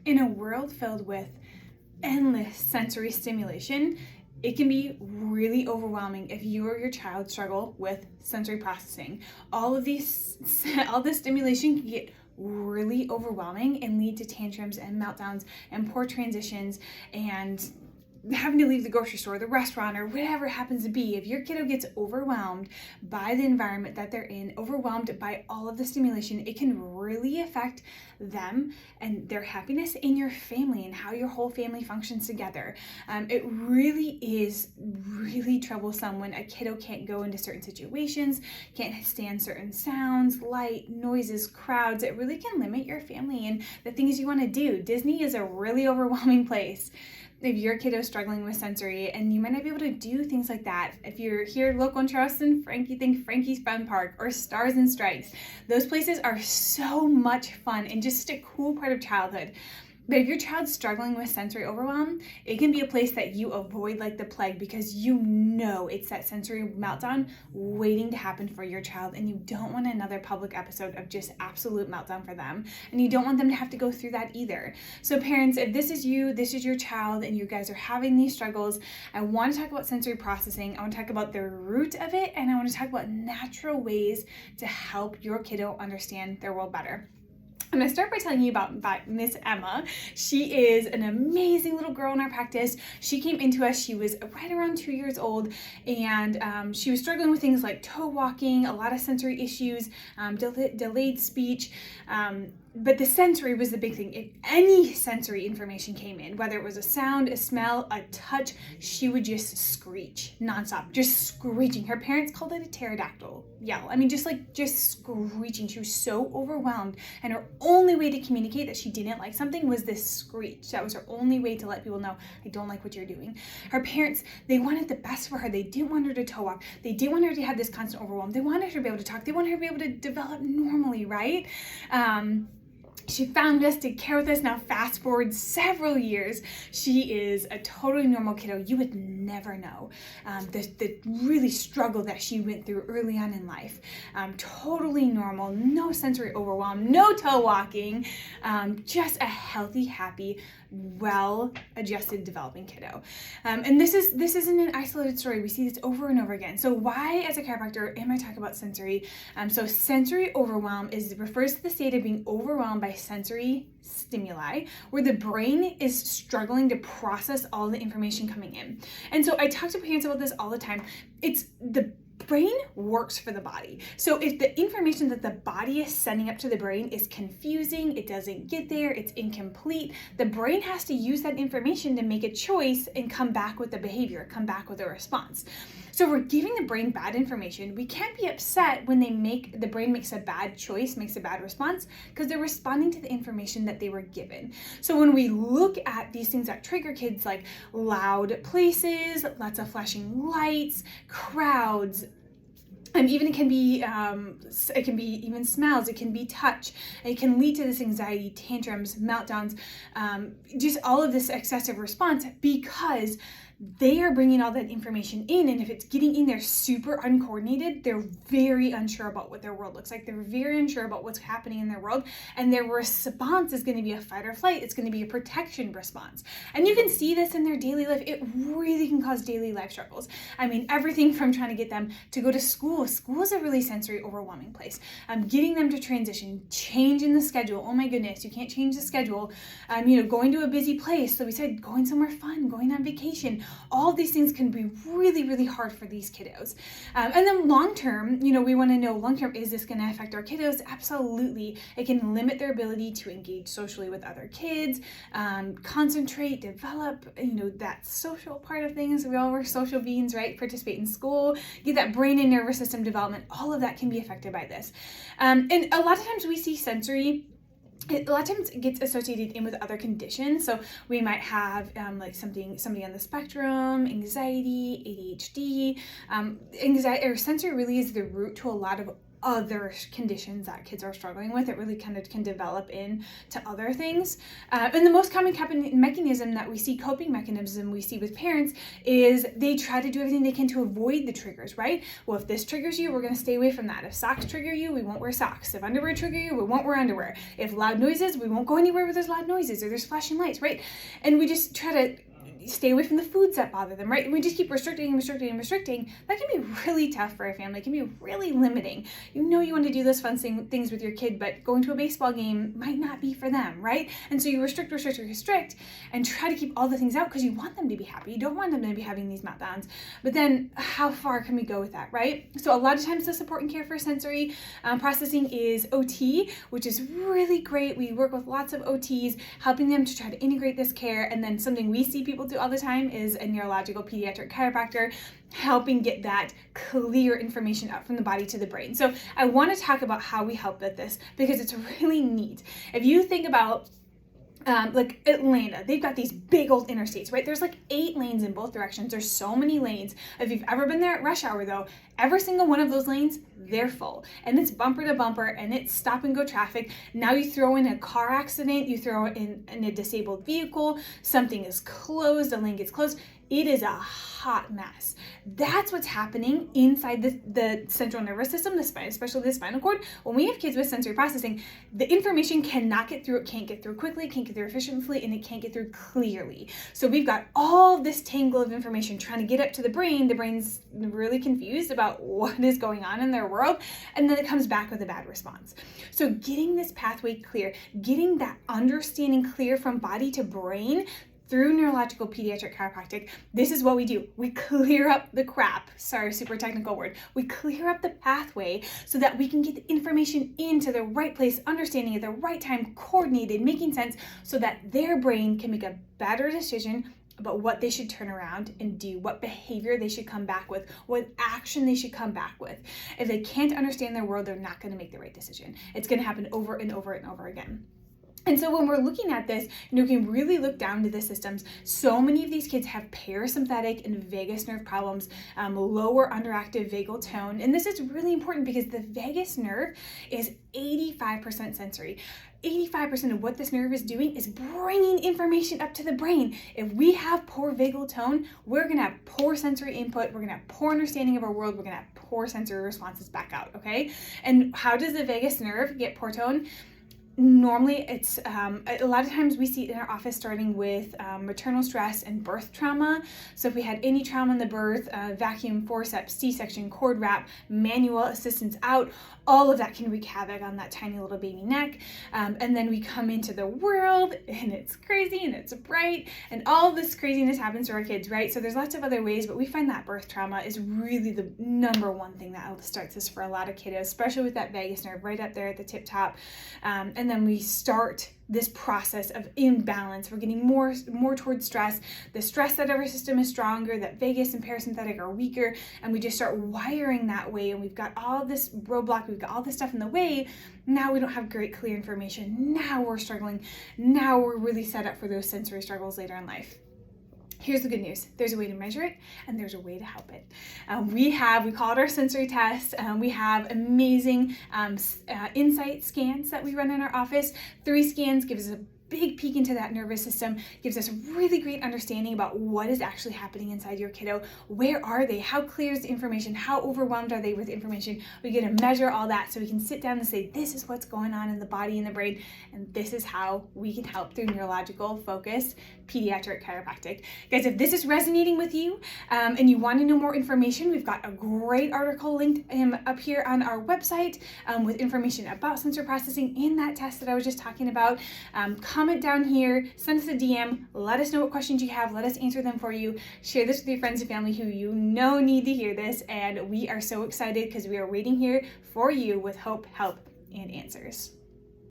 In a world filled with endless sensory stimulation, it can be really overwhelming if you or your child struggle with sensory processing. All this stimulation can get really overwhelming and lead to tantrums and meltdowns and poor transitions and having to leave the grocery store, the restaurant, or whatever it happens to be. If your kiddo gets overwhelmed by the environment that they're in, overwhelmed by all of the stimulation, it can really affect them and their happiness in your family and how your whole family functions together. It really is really troublesome when a kiddo can't go into certain situations, can't stand certain sounds, light, noises, crowds. It really can limit your family and the things you want to do. Disney is a really overwhelming place if your kiddo is struggling with sensory, and you might not be able to do things like that. If you're here local in Charleston, think Frankie's Fun Park or Stars and Stripes. Those places are so much fun and just a cool part of childhood. But if your child's struggling with sensory overwhelm, it can be a place that you avoid like the plague, because you know it's that sensory meltdown waiting to happen for your child, and you don't want another public episode of just absolute meltdown for them, and you don't want them to have to go through that either. So parents, if this is you, this is your child, and you guys are having these struggles, I want to talk about sensory processing. I want to talk about the root of it, and I want to talk about natural ways to help your kiddo understand their world better. I'm going to start by telling you about Miss Emma. She is an amazing little girl in our practice. She came into us, she was right around 2 years old, and she was struggling with things like toe walking, a lot of sensory issues, delayed speech, but the sensory was the big thing. If any sensory information came in, whether it was a sound, a smell, a touch, she would just screech nonstop, just screeching. Her parents called it a pterodactyl yell. I mean, just screeching. She was so overwhelmed, and her only way to communicate that she didn't like something was this screech. That was her only way to let people know, I don't like what you're doing. Her parents, they wanted the best for her. They didn't want her to toe walk. They didn't want her to have this constant overwhelm. They wanted her to be able to talk. They wanted her to be able to develop normally, right? She found us, did care with us. Now fast forward several years, she is a totally normal kiddo. You would never know the really struggle that she went through early on in life. Totally normal, no sensory overwhelm, no toe walking, just a healthy, happy, well-adjusted developing kiddo. And this isn't an isolated story. We see this over and over again. So why, as a chiropractor, am I talking about sensory? So sensory overwhelm refers to the state of being overwhelmed by sensory stimuli, where the brain is struggling to process all the information coming in. And so I talk to parents about this all the time. It's the brain works for the body. So if the information that the body is sending up to the brain is confusing, it doesn't get there, it's incomplete, the brain has to use that information to make a choice and come back with the behavior, come back with a response. So if we're giving the brain bad information, we can't be upset when the brain makes a bad choice, makes a bad response, because they're responding to the information that they were given. So when we look at these things that trigger kids, like loud places, lots of flashing lights, crowds, and even it can be even smells, it can be touch, it can lead to this anxiety, tantrums, meltdowns, just all of this excessive response, because they are bringing all that information in, and if it's getting in there super uncoordinated, they're very unsure about what their world looks like. They're very unsure about what's happening in their world, and their response is going to be a fight or flight. It's going to be a protection response. And you can see this in their daily life. It really can cause daily life struggles. I mean, everything from trying to get them to go to school. School is a really sensory overwhelming place. Getting them to transition, changing the schedule. Oh my goodness, you can't change the schedule. Going to a busy place. So we said going somewhere fun, going on vacation. All of these things can be really, really hard for these kiddos. And then long-term, we want to know long-term, is this going to affect our kiddos? Absolutely. It can limit their ability to engage socially with other kids, concentrate, develop, that social part of things. We all were social beings, right? Participate in school, get that brain and nervous system development. All of that can be affected by this. And a lot of times we see sensory, a lot of times it gets associated in with other conditions. So we might have somebody on the spectrum, anxiety, ADHD. Anxiety or sensory really is the root to a lot of other conditions that kids are struggling with. It really kind of can develop into other things. And the most common mechanism that we see, coping mechanism we see with parents, is they try to do everything they can to avoid the triggers, right? Well, if this triggers you, we're going to stay away from that. If socks trigger you, we won't wear socks. If underwear trigger you, we won't wear underwear. If loud noises, we won't go anywhere where there's loud noises or there's flashing lights, right? And we just try to stay away from the foods that bother them, right? And we just keep restricting. That can be really tough for a family. It can be really limiting. You know you want to do those fun things with your kid, but going to a baseball game might not be for them, right? And so you restrict, and try to keep all the things out because you want them to be happy. You don't want them to be having these meltdowns. But then how far can we go with that, right? So a lot of times the support and care for sensory processing is OT, which is really great. We work with lots of OTs, helping them to try to integrate this care. And then something we see people do all the time is a neurological pediatric chiropractor, helping get that clear information up from the body to the brain. So I want to talk about how we help with this because it's really neat. If you think about like Atlanta, they've got these big old interstates, right? There's like 8 lanes in both directions. There's so many lanes. If you've ever been there at rush hour though, every single one of those lanes, they're full. And it's bumper to bumper and it's stop and go traffic. Now you throw in a car accident, you throw in a disabled vehicle, something is closed, a lane gets closed. It is a hot mess. That's what's happening inside the central nervous system, the spine, especially the spinal cord. When we have kids with sensory processing, the information cannot get through. It can't get through quickly, it can't get through efficiently, and it can't get through clearly. So we've got all this tangle of information trying to get up to the brain. The brain's really confused about what is going on in their world, and then it comes back with a bad response. So getting this pathway clear, getting that understanding clear from body to brain, through neurological pediatric chiropractic, this is what we do. We clear up the crap. Sorry, super technical word. We clear up the pathway so that we can get the information into the right place, understanding at the right time, coordinated, making sense so that their brain can make a better decision about what they should turn around and do, what behavior they should come back with, what action they should come back with. If they can't understand their world, they're not going to make the right decision. It's going to happen over and over and over again. And so when we're looking at this, we can really look down to the systems. So many of these kids have parasympathetic and vagus nerve problems, lower underactive vagal tone. And this is really important because the vagus nerve is 85% sensory. 85% of what this nerve is doing is bringing information up to the brain. If we have poor vagal tone, we're going to have poor sensory input. We're going to have poor understanding of our world. We're going to have poor sensory responses back out, okay? And how does the vagus nerve get poor tone? Normally, it's a lot of times we see it in our office starting with maternal stress and birth trauma. So if we had any trauma in the birth, vacuum, forceps, C-section, cord wrap, manual assistance out, all of that can wreak havoc on that tiny little baby neck. And then we come into the world and it's crazy and it's bright and all this craziness happens to our kids, right? So there's lots of other ways, but we find that birth trauma is really the number one thing that starts this for a lot of kiddos, especially with that vagus nerve right up there at the tip top. And then we start this process of imbalance. We're getting more towards stress. The stress side of our system is stronger, that vagus and parasympathetic are weaker, and we just start wiring that way, and we've got all this roadblock, we've got all this stuff in the way. Now we don't have great clear information. Now we're struggling. Now we're really set up for those sensory struggles later in life. Here's the good news. There's a way to measure it and there's a way to help it. We call it our sensory test. We have amazing insight scans that we run in our office. 3 scans give us a big peek into that nervous system, gives us a really great understanding about what is actually happening inside your kiddo. Where are they? How clear is the information? How overwhelmed are they with information? We get to measure all that so we can sit down and say, this is what's going on in the body and the brain, and this is how we can help through neurological focused pediatric chiropractic. Guys, if this is resonating with you and you want to know more information, we've got a great article linked up here on our website with information about sensory processing and that test that I was just talking about. Comment down here, send us a DM, let us know what questions you have, let us answer them for you. Share this with your friends and family who you know need to hear this, and we are so excited because we are waiting here for you with hope, help, and answers.